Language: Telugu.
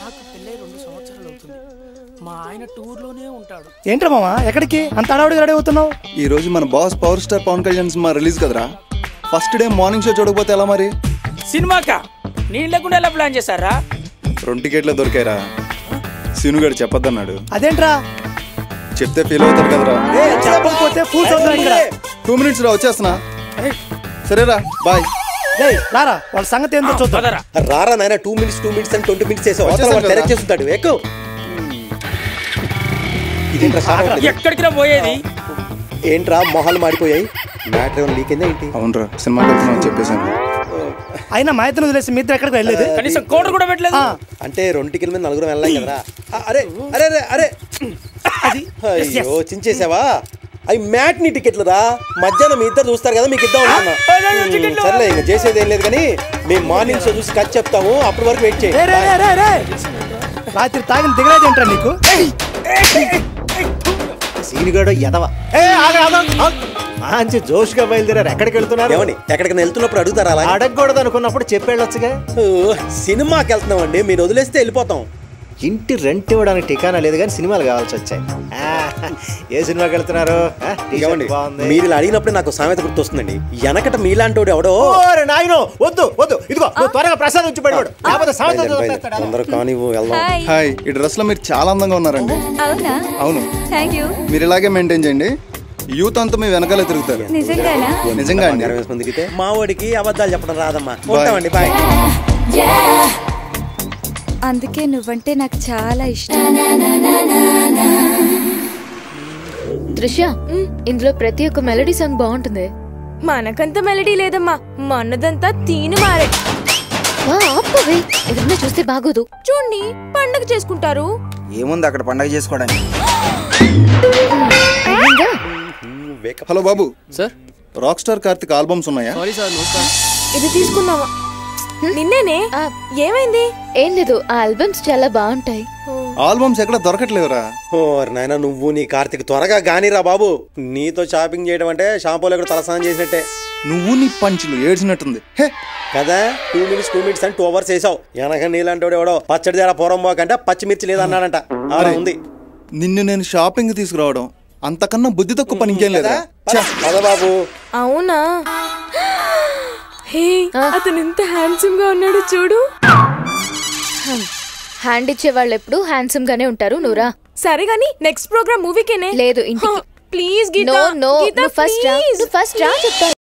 నాకు పెళ్ళై 2 సంవత్సరాలు అవుతుంది. మా ఆయన టూర్లోనే ఉంటాడు. ఏంట్రా మామ ఎక్కడికి అంత అడవుడికి రెడీ అవుతున్నావు? ఈ రోజు మన boss power star Pawan Kalyan cinema release కదరా. ఫస్ట్ డే మార్నింగ్ షో చూడకపోతే ఎలా మరి? సినిమాకా నేను లేకుండా ఎలా ప్లాన్ చేశారా? 2 టికెట్లు దొరికాయిరా. సీనుగాడు చెప్పొద్దన్నాడు. అదేంట్రా? చెప్తే ఫీల్ అవుతాడు కదరా. చెప్పకపోతే ఫూల్స్ అవుతారు ఇక్కడ. 2 minutes రా, వచ్చేస్తున్నా. సరేరా, బాయ్. రారా వాళ్ళ సంగతి ఏందో చూద్దాం. రారా నాయన 2 minutes అని 20 minutes చేసావు. డైరెక్ట్ చేస్తుంటాడు. ఎక్కువ ఎక్కడికి రా పోయేది? ఏంట్రా మొహాలు మాడిపోయాయి? మ్యాటర్ ఏమైనా లీక్ అయిందా ఏంటి? అవునరా, సినిమాకి వెళ్తున్నామని చెప్పేశాను. అయినా మా ఇద్దరు వదిలేసి మీ ఇద్దరు ఎక్కడికి వెళ్ళలేదు? కనీసం కోటర్ కూడా పెట్టలేదు. అంటే 2 టికెట్ల మీద 4 వెళ్ళాం కదరా. అరే అరే అరే అరే అయ్యో చించేసావా? అవి మ్యాట్ నీ టికెట్లు రా. మధ్యాహ్నం మీ ఇద్దరు చూస్తారు కదా, మీకు ఇద్దాం అనుకున్నా. సర్లే ఇంకా చేసేది ఏం లేదు కానీ మేము మార్నింగ్ షో చూసి కట్ చెప్తాము. అప్పటి వరకు వెయిట్ చేయండి. రాత్రి తాగిన దిగలేదు ఏంట్రా నీకు? సీనుగాడు ఎదవా. మంచి జోష్గా బయలుదేరారు. ఎక్కడికి వెళ్తున్నారు? ఏమని ఎక్కడికైనా వెళ్తున్నప్పుడు అడుగుతారా? అలా అడగకూడదు అనుకున్నప్పుడు చెప్పేళ్ళొచ్చుగా. సినిమాకి వెళ్తున్నామండి, మీరు వదిలేస్తే వెళ్ళిపోతాం. ఇంటి రెంట్ ఇవ్వడానికి ఠికానా లేదు కానీ సినిమాలు కావాల్సి వచ్చాయి. ఏ సినిమాకి వెళ్తున్నారు? మీరు ఇలా అడిగినప్పుడు నాకు సామెత గుర్తొస్తుందండి. వెనకట మీలాంటి ఎవడో నాయనో వద్దు వద్దు, ఇదిగో త్వరగా ప్రసాదం వచ్చి పడివాడు. అందరూ కానీ హాయ్, ఈ డ్రెస్ లో మీరు చాలా అందంగా ఉన్నారండి. అవును, మీరు ఇలాగే మెయింటైన్ చేయండి. యూత్ అంతా మీ వెనకాలే తిరుగుతారు. నిజంగా అండి. మా వాడికి అబద్ధాలు చెప్పడం రాదమ్మా. ఉంటామండి, బాయ్. అందుకే నువ్వంటే నాకు చాలా ఇష్టం. దృశ్య, ఇందులో ప్రతి ఒక్క మెలడీ సాంగ్ బాగుంటుంది. మనకంత మెలడీ లేదమ్మా, మనదంతా తీను మారే. ఎవరన్నా చూస్తే బాగోదు. చూడండి, పండగ చేసుకుంటారు. ఏముంది అక్కడ పండగ చేసుకోవడానికి? హలో బాబు. Sir, rock star Karthik albums ఉన్నాయా? Sorry sir, no sir. ఇది తీసుకున్నావా? నిన్నేనే. ఏమైంది? ఏం లేదు, ఆ ఆల్బమ్స్ చాలా బాగుంటాయి. ఆల్బమ్స్ ఎక్కడ దొరకట్లేవురా. నాయన నువ్వు నీ కార్తిక్ త్వరగా గానిరా బాబు. నీతో షాపింగ్ చేయడం అంటే షాంపూలో ఎక్కడ తలస్నానం చేసినట్టే. నువ్వు నీ పంచులు ఏడ్చినట్టుంది కదా. 2 minutes అని 2 hours వేసావు. వెనక నీలాంటి ఎవడో పచ్చడి తేడా పూర్వం పోకంటే పచ్చిమిర్చి లేదన్నాడంట. అలా ఉంది. నిన్ను నేను షాపింగ్ తీసుకురావడం అంతకన్నా బుద్ధి తక్కువ పని ఇంకేం లేదా బాబు? అవునా? అతను ఎంత హ్యాండ్సమ్ గా ఉన్నాడు చూడు. హ్యాండ్ ఇచ్చే వాళ్ళు ఎప్పుడు హ్యాండ్సమ్ గానే ఉంటారు. నువ్వురా. సరే గానీ నెక్స్ట్ ప్రోగ్రామ్ మూవీకేనే. లేదు, ఇంటికి. ప్లీజ్ గీతా. ఫస్ట్ రా చెప్తాను.